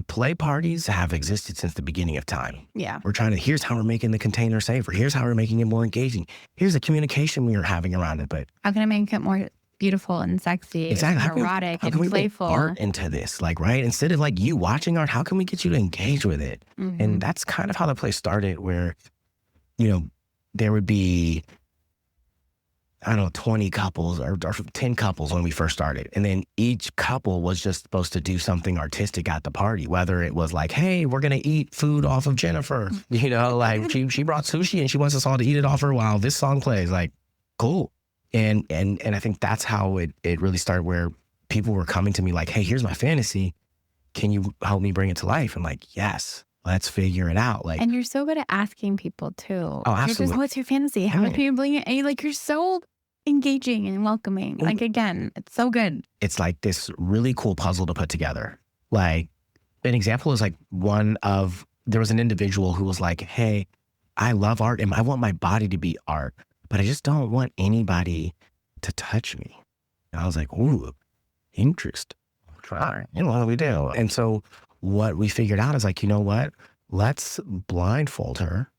play parties have existed since the beginning of time. Yeah. We're here's how we're making the container safer. Here's how we're making it more engaging. Here's the communication we are having around it. But how can I make it more beautiful and sexy, and erotic and playful? Art into this, like, right? Instead of like you watching art, how can we get you to engage with it? And that's kind of how the place started, where, there would be, 20 couples or 10 couples when we first started. And then each couple was just supposed to do something artistic at the party, whether it was like, hey, we're going to eat food off of Jennifer, like she brought sushi and she wants us all to eat it off her while this song plays. Like, cool. And I think that's how it really started, where people were coming to me like, hey, here's my fantasy. Can you help me bring it to life? I'm like, yes, let's figure it out. Like, and you're so good at asking people too. Oh, absolutely. What's your fantasy? How can you bring it? And you're so engaging and welcoming. Like, again, it's so good. It's like this really cool puzzle to put together. Like, an example is like there was an individual who was like, hey, I love art and I want my body to be art, but I just don't want anybody to touch me. And I was like, ooh, interesting. Try. What do we do? And so what we figured out is like, you know what? Let's blindfold her.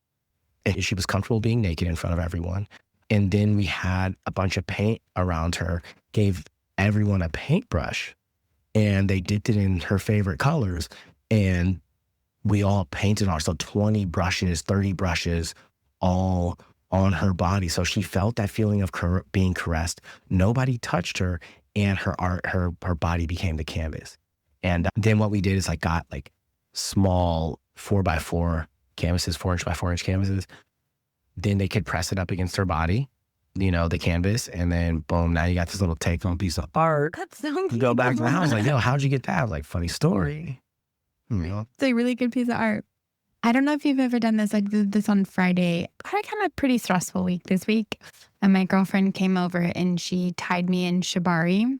And she was comfortable being naked in front of everyone. And then we had a bunch of paint around her, gave everyone a paintbrush, and they dipped it in her favorite colors. And we all painted on, so 20 brushes, 30 brushes, all on her body. So she felt that feeling of being caressed. Nobody touched her, and her body became the canvas. And then what we did is like got like small 4x4 canvases, 4-inch canvases. Then they could press it up against her body, the canvas, and then boom, now you got this little take-home piece of art. That's so You go back to the house like, yo, how'd you get that? I was like, funny story. It's a really good piece of art. I don't know if you've ever done this. I did this on Friday. I had kind of a pretty stressful week this week. And my girlfriend came over and she tied me in shibari.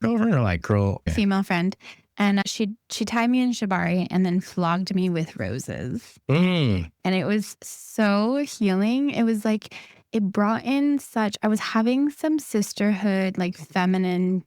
Girlfriend or like girl? Female friend. And she tied me in shibari and then flogged me with roses. Mm. And it was so healing. It was like, it brought in I was having some sisterhood, like feminine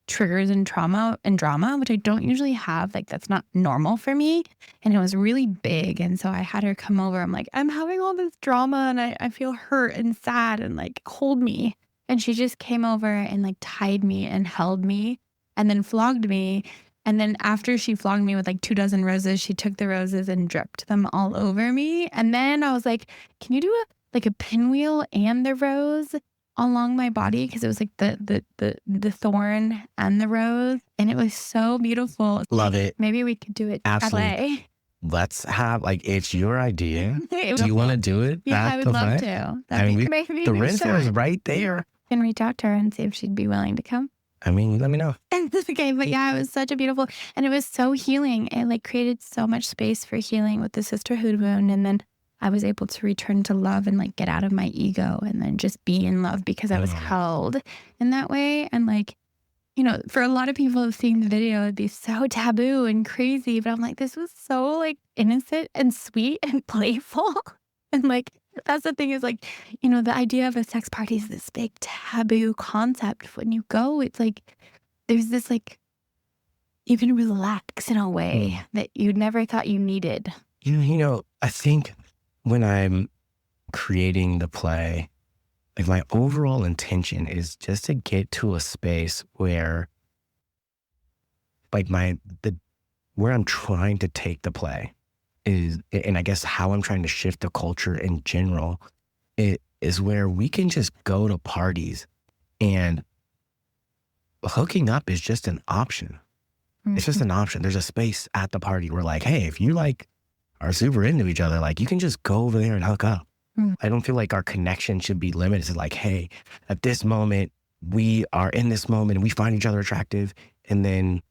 triggers and trauma and drama, which I don't usually have. Like, that's not normal for me. And it was really big. And so I had her come over. I'm like, I'm having all this drama and I feel hurt and sad, and like, hold me. And she just came over and like tied me and held me and then flogged me. And then after she flogged me with like 24 roses, she took the roses and dripped them all over me. And then I was like, can you do a pinwheel and the rose along my body? Because it was like the thorn and the rose. And it was so beautiful. Love it. Maybe we could do it. Absolutely. Let's have, it's your idea. Do you want to do it? Yeah, I would love to. The rinser is right there. Can reach out to her and see if she'd be willing to come. Let me know. Okay, but yeah, it was such a beautiful, and it was so healing. It like created so much space for healing with the sisterhood wound. And then I was able to return to love and like get out of my ego and then just be in love because I was held in that way. And like, for a lot of people seeing the video, it'd be so taboo and crazy. But I'm like, this was so like innocent and sweet and playful. And like, that's the thing is like, the idea of a sex party is this big taboo concept. When you go, it's like, there's this like, you can relax in a way that you never thought you needed. I think when I'm creating the play, like my overall intention is just to get to a space where like where I'm trying to take the play is, and I guess how I'm trying to shift the culture in general, it is where we can just go to parties and hooking up is just an option. Mm-hmm. It's just an option. There's a space at the party where like, hey, if you like are super into each other, like you can just go over there and hook up. Mm-hmm. I don't feel like our connection should be limited to like, hey, at this moment, we are in this moment and we find each other attractive. And then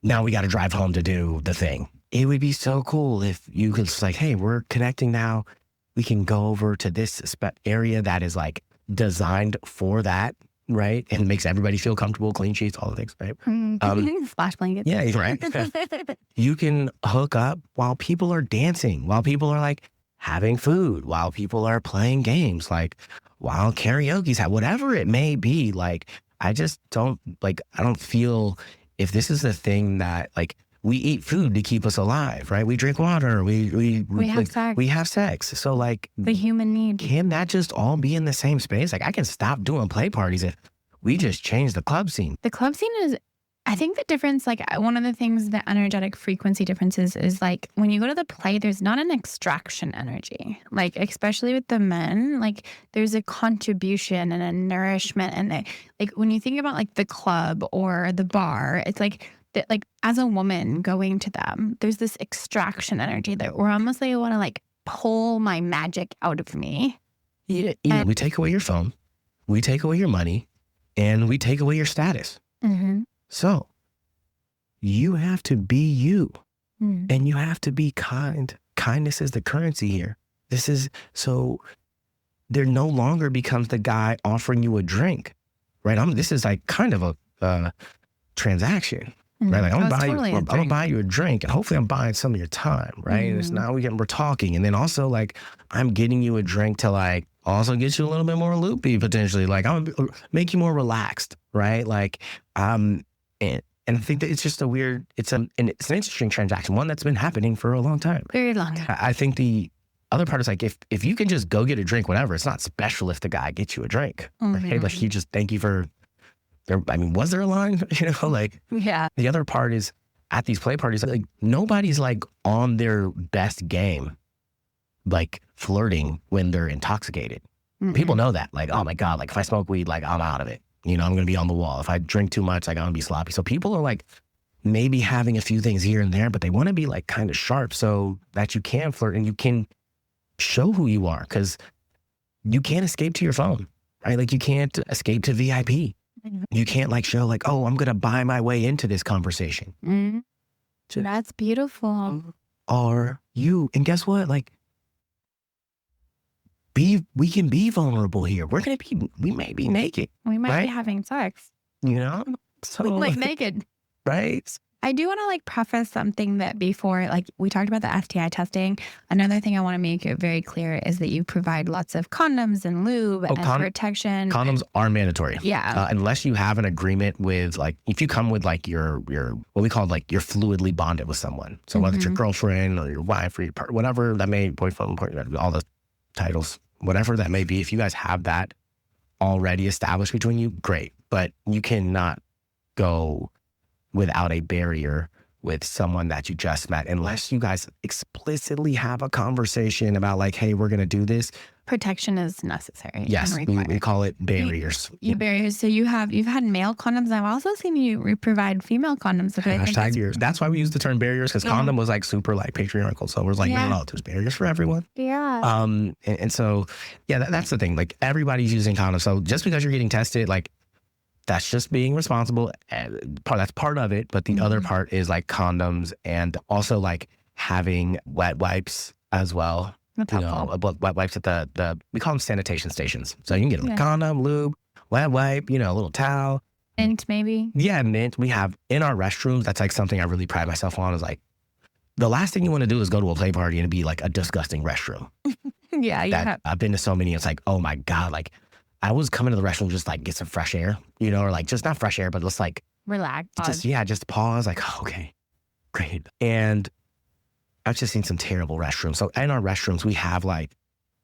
now we got to drive home to do the thing. It would be so cool if you could just like, hey, we're connecting now. We can go over to this area that is like designed for that, right? And it makes everybody feel comfortable, clean sheets, all the things, right? Splash blankets. Yeah, right. You can hook up while people are dancing, while people are like having food, while people are playing games, like while karaoke's whatever it may be. Like, I just don't I don't feel if this is the thing that like, we eat food to keep us alive, right? We drink water. We have sex. We have sex. So like the human need. Can that just all be in the same space? Like I can stop doing play parties if we just change the club scene. The club scene is, I think the difference, like one of the things, the energetic frequency differences is like when you go to the play, there's not an extraction energy. Like especially with the men, like there's a contribution and a nourishment. And like when you think about like the club or the bar, it's like as a woman going to them, there's this extraction energy that we're almost like, I want to like pull my magic out of me. Yeah, we take away your phone, we take away your money, and we take away your status. Mm-hmm. So you have to be you, and you have to be kind. Kindness is the currency here. So there no longer becomes the guy offering you a drink, right? This is like kind of a transaction. right? Like I'm totally gonna buy you a drink, and hopefully I'm buying some of your time, right? And it's now we're talking, and then also like I'm getting you a drink to like also get you a little bit more loopy potentially. Like I'm gonna make you more relaxed, right? Like and I think that it's just it's an interesting transaction, one that's been happening for a long time. Very long time. I think the other part is like if you can just go get a drink, whatever, it's not special if the guy gets you a drink. Like, hey, like he just thank you for. I mean, was there a line? Like yeah. The other part is at these play parties, like nobody's like on their best game, like flirting when they're intoxicated. People know that. Like, oh my God, like if I smoke weed, like I'm out of it. I'm going to be on the wall. If I drink too much, like I'm going to be sloppy. So people are like maybe having a few things here and there, but they want to be like kind of sharp so that you can flirt and you can show who you are, because you can't escape to your phone, right? Like you can't escape to VIP. You can't like show like, oh, I'm going to buy my way into this conversation. That's beautiful. Are you? And guess what? Like, we can be vulnerable here. We may be naked. We might right? be having sex. So We might naked. Right? I do want to like preface something that before, like we talked about the STI testing. Another thing I want to make it very clear is that you provide lots of condoms and lube and protection. Condoms are mandatory. Yeah. Unless you have an agreement with like, if you come with like your what we call like you're fluidly bonded with someone. So whether it's your girlfriend or your wife or your partner, whatever that may, boyfriend, all the titles, whatever that may be, if you guys have that already established between you, great. But you cannot go without a barrier with someone that you just met, unless you guys explicitly have a conversation about like, hey, we're going to do this. Protection is necessary. Yes, we call it barriers. Barriers. So you've had male condoms. I've also seen you provide female condoms. Hashtag barriers. That's why we use the term barriers, because condom was like super like patriarchal. So it was like, no, there's barriers for everyone. Yeah. And so, yeah, that's the thing. Like everybody's using condoms. So just because you're getting tested, like that's just being responsible. That's part of it. But the other part is like condoms and also like having wet wipes as well. That's helpful. Wet wipes at we call them sanitation stations. So you can get a condom, lube, wet wipe, a little towel. Mint maybe? Yeah, mint. We have in our restrooms, that's like something I really pride myself on, is like the last thing you want to do is go to a play party and be like a disgusting restroom. Yeah. I've been to so many, it's like, oh my God, like I was coming to the restroom just like get some fresh air, or like just not fresh air, but just like relax. Just pause, like, oh, okay, great. And I've just seen some terrible restrooms. So in our restrooms, we have like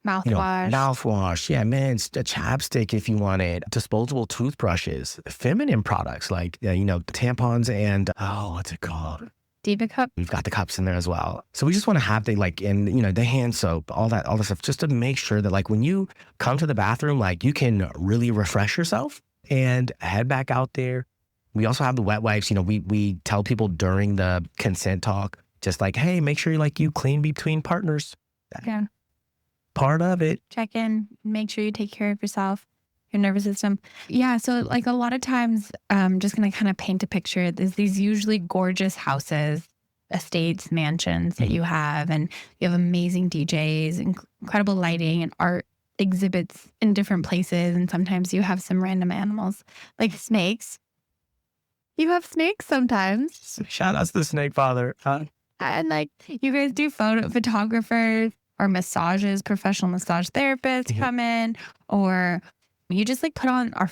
mouthwash, a chapstick if you want it, disposable toothbrushes, feminine products like tampons and what's it called? Diva cup. We've got the cups in there as well. So we just want to have the hand soap, all that stuff, just to make sure that like when you come to the bathroom, like you can really refresh yourself and head back out there. We also have the wet wipes. We tell people during the consent talk, just like, hey, make sure you clean between partners. Yeah. Part of it. Check in, make sure you take care of yourself, your nervous system. Yeah. So like a lot of times, just going to kind of paint a picture. There's these usually gorgeous houses, estates, mansions that you have, and you have amazing DJs, incredible lighting and art exhibits in different places. And sometimes you have some random animals like snakes. You have snakes sometimes. Shout out to the snake father. And like you guys do photographers or massages, professional massage therapists come in, or you just like put on our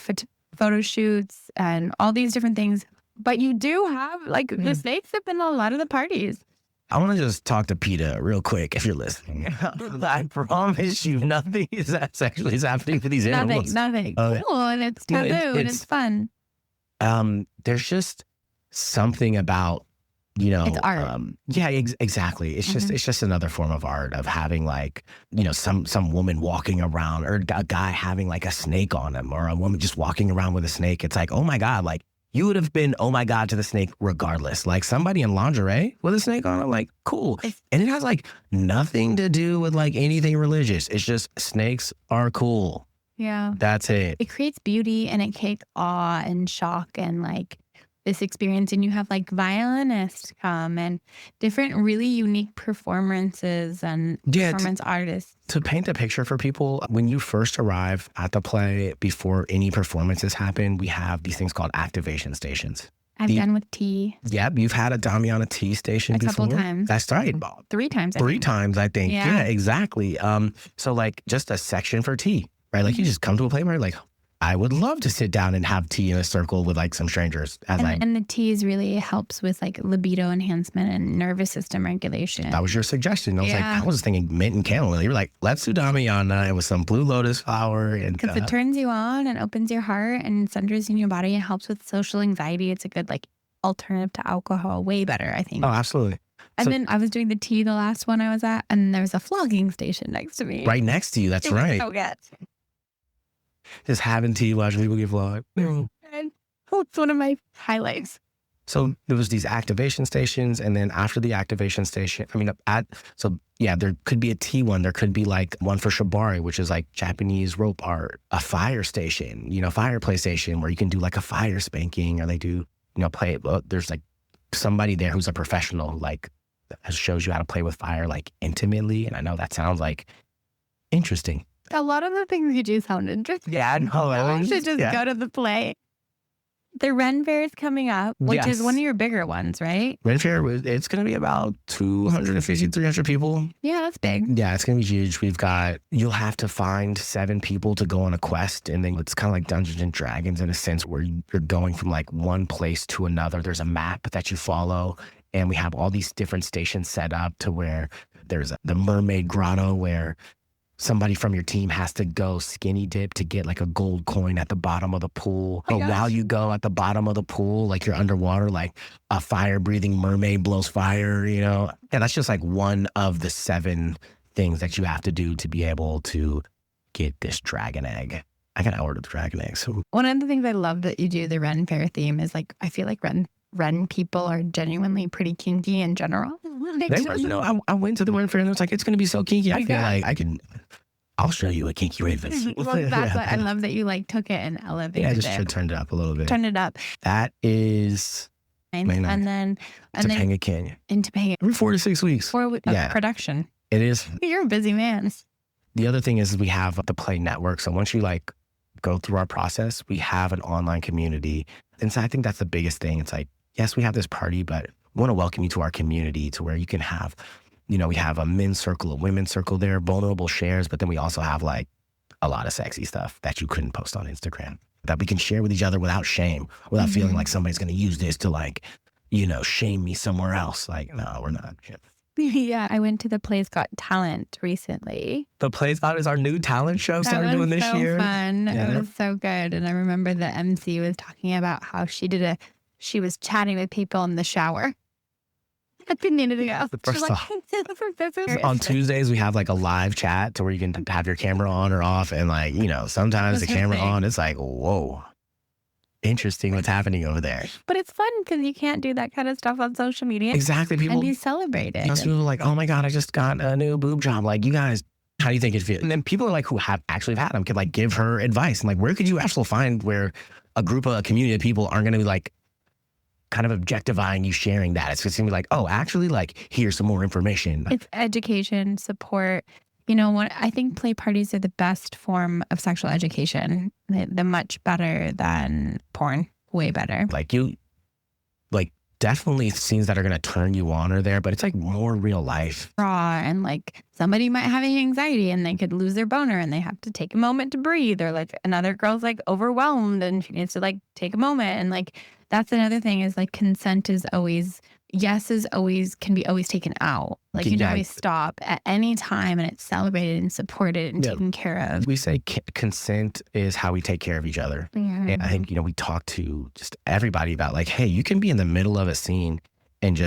photo shoots and all these different things. But you do have like the snakes have been a lot of the parties. I want to just talk to PETA real quick if you're listening. I promise you nothing is actually happening for these animals. Nothing. Cool, and it's taboo and it's fun. There's just something about it's art. Exactly. It's just another form of art of having like, some woman walking around, or a guy having like a snake on him, or a woman just walking around with a snake. It's like, oh my God, like you would have been, oh my God, to the snake regardless. Like somebody in lingerie with a snake on it, like cool. And it has like nothing to do with like anything religious. It's just snakes are cool. Yeah. That's it. It creates beauty and it creates awe and shock and like this experience. And you have like violinists come and different really unique performances and performance artists. To paint a picture for people, when you first arrive at the play, before any performances happen, we have these things called activation stations. I've done with tea. Yep, you've had a Damiana tea station before. A couple times. That's right. 3 times. Three times, I think. Yeah. Yeah, exactly. So like just a section for tea, right? Like you just come to a play party, like I would love to sit down and have tea in a circle with like some strangers. And the teas really helps with like libido enhancement and nervous system regulation. That was your suggestion. I was thinking mint and chamomile. You were like, let's do Damiana and with some blue lotus flower. Because it turns you on and opens your heart and centers in your body. It helps with social anxiety. It's a good like alternative to alcohol. Way better, I think. Oh, absolutely. And then I was doing the tea the last one I was at, and there was a flogging station next to me. Right next to you. That's right. So good. Just having tea, watching people get flogged. And it's one of my highlights. So there was these activation stations, and then after the activation station, there could be a tea one. There could be like one for shibari, which is like Japanese rope art, a fire station, fireplace station where you can do like a fire spanking, or they do, play. There's like somebody there who's a professional, like shows you how to play with fire, like intimately. And I know that sounds like interesting. A lot of the things you do sound interesting. Yeah, I should just go to the play. The Ren Fair is coming up, which is one of your bigger ones, right? Ren Fair, it's going to be about 250, 300 people. Yeah, that's big. Yeah, it's going to be huge. You'll have to find 7 people to go on a quest. And then it's kind of like Dungeons and Dragons in a sense where you're going from like one place to another. There's a map that you follow. And we have all these different stations set up to where there's the mermaid grotto where somebody from your team has to go skinny dip to get like a gold coin at the bottom of the pool. But while you go at the bottom of the pool, like you're underwater, like a fire breathing mermaid blows fire, Yeah, that's just like one of the 7 things that you have to do to be able to get this dragon egg. I gotta order the dragon egg. So one of the things I love that you do, the Ren Fair theme, is like, I feel like Ren people are genuinely pretty kinky in general. I went to the Ren Fair and it was like, it's going to be so kinky. I feel like I'll show you a kinky raven. I love that you like took it and elevated it. Yeah, I just turned it up a little bit. Turned it up. That is May 9th. And then Topanga Canyon. In Topanga. Every 4 to 6 weeks. Production. It is. You're a busy man. The other thing is we have the Play Network. So once you like go through our process, we have an online community. And so I think that's the biggest thing. It's like, yes, we have this party, but we want to welcome you to our community to where you can have, we have a men's circle, a women's circle there, vulnerable shares, but then we also have like a lot of sexy stuff that you couldn't post on Instagram that we can share with each other without shame, without feeling like somebody's going to use this to like, shame me somewhere else. Like, no, we're not. Yeah, I went to the Play's Got Talent recently. The Play's Got is our new talent show started doing this year. That was so fun. Yeah. It was so good. And I remember the MC was talking about how she was chatting with people in the shower. I didn't need to go. On Tuesdays, we have like a live chat to where you can have your camera on or off. And like, sometimes the camera on, it's like, whoa, interesting what's happening over there. But it's fun because you can't do that kind of stuff on social media. Exactly. People and be celebrated. People are like, oh my God, I just got a new boob job. Like, you guys, how do you think it feels? And then people are like, who have actually had them, could like give her advice. And like, where could you actually find where a community of people aren't going to be like, kind of objectifying you sharing that? It's just gonna be like, oh, actually, like, here's some more information. It's education, support. What I think play parties are the best form of sexual education. They're much better than porn. Way better. Definitely scenes that are going to turn you on are there, but it's like more real life. Raw, and like somebody might have anxiety and they could lose their boner and they have to take a moment to breathe, or like another girl's like overwhelmed and she needs to like take a moment. And like, that's another thing is like consent is always, can be always taken out. Like you can always stop at any time and it's celebrated and supported and taken care of. We say consent is how we take care of each other. Yeah. And I think, we talk to just everybody about like, hey, you can be in the middle of a scene and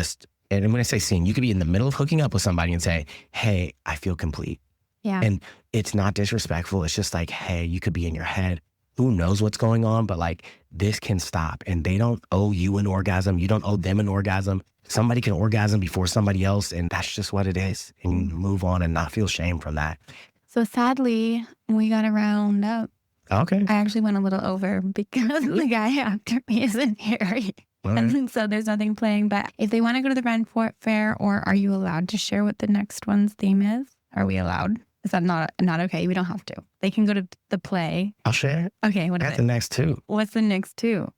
when I say scene, you could be in the middle of hooking up with somebody and say, hey, I feel complete. Yeah. And it's not disrespectful. It's just like, hey, you could be in your head. Who knows what's going on? But like, this can stop. And they don't owe you an orgasm. You don't owe them an orgasm. Somebody can orgasm before somebody else. And that's just what it is. And move on and not feel shame from that. So sadly, we got to round up. Okay. I actually went a little over because the guy after me isn't here. Right. And so there's nothing playing. But if they want to go to the Ren Fair, or are you allowed to share what the next one's theme is? Are we allowed? Is that not okay? We don't have to. They can go to the play. I'll share. Okay, what is it? The next 2. What's the next 2?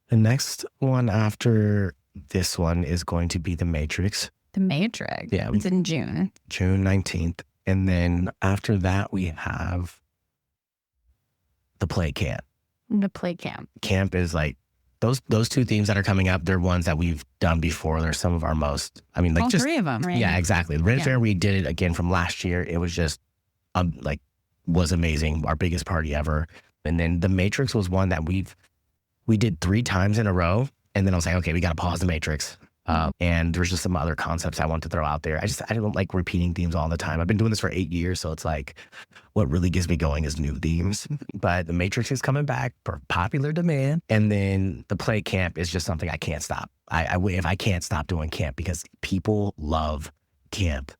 The next one after this one is going to be The Matrix. The Matrix. Yeah. It's in June. June 19th. And then after that, we have the Play Camp. The Play Camp. Camp is like, those two themes that are coming up, they're ones that we've done before. They're some of our most, I mean, like all just 3 of them, right? Yeah, exactly. The Ren Fair, we did it again from last year. It was just like was amazing. Our biggest party ever. And then the Matrix was one that we did 3 times in a row. And then I was like, okay, we got to pause the Matrix. And there's just some other concepts I want to throw out there. I don't like repeating themes all the time. I've been doing this for 8 years. So it's like, what really gets me going is new themes. But the Matrix is coming back for popular demand. And then the Play Camp is just something I can't stop. If I can't stop doing camp, because people love camp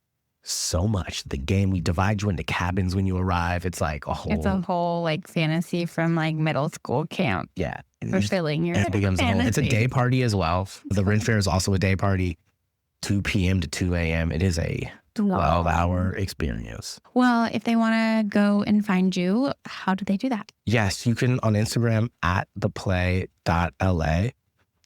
so much. The game, we divide you into cabins when you arrive. It's like a whole like fantasy from like middle school camp. Yeah. Fulfilling your fantasy. It's a day party as well. The Ren Fair is also a day party, 2 p.m. to 2 a.m. It is a 12-hour experience. Well, if they want to go and find you, how do they do that? Yes, you can on Instagram at theplay.la.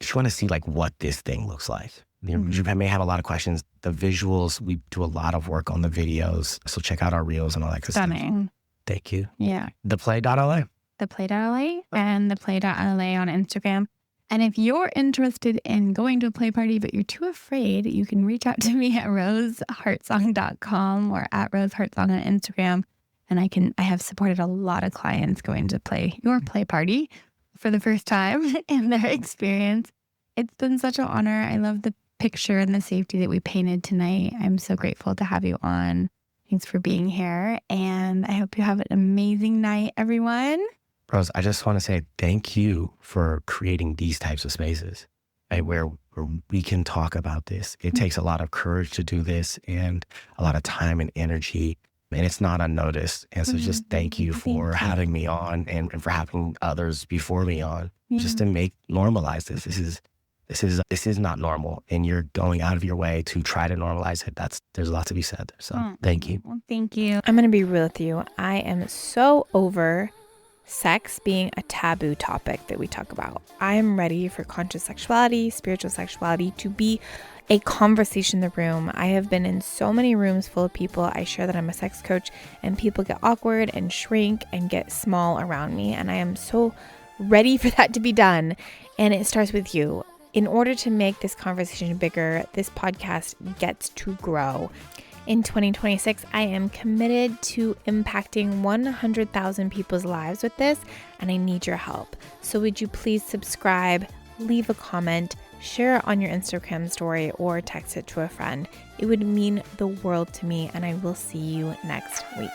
If you want to see like what this thing looks like. You may have a lot of questions. The visuals, we do a lot of work on the videos. So check out our reels and all that. Stunning. Thank you. Yeah. Theplay.la. Theplay.la and theplay.la on Instagram. And if you're interested in going to a play party, but you're too afraid, you can reach out to me at roseheartsong.com or at roseheartsong on Instagram. And I have supported a lot of clients going to your play party for the first time in their experience. It's been such an honor. I love the picture and the safety that we painted tonight. I'm so grateful to have you on. Thanks for being here. And I hope you have an amazing night, everyone. Rose, I just want to say thank you for creating these types of spaces, right, where we can talk about this. It takes a lot of courage to do this and a lot of time and energy, and it's not unnoticed. And so just thank you for having me on and for having others before me on, just to normalize this. This is not normal, and you're going out of your way to try to normalize it. There's a lot to be said. So thank you. Well, thank you. I'm going to be real with you. I am so over sex being a taboo topic that we talk about. I am ready for conscious sexuality, spiritual sexuality to be a conversation in the room. I have been in so many rooms full of people. I share that I'm a sex coach, and people get awkward and shrink and get small around me. And I am so ready for that to be done. And it starts with you. In order to make this conversation bigger, this podcast gets to grow. In 2026, I am committed to impacting 100,000 people's lives with this, and I need your help. So would you please subscribe, leave a comment, share it on your Instagram story, or text it to a friend? It would mean the world to me, and I will see you next week.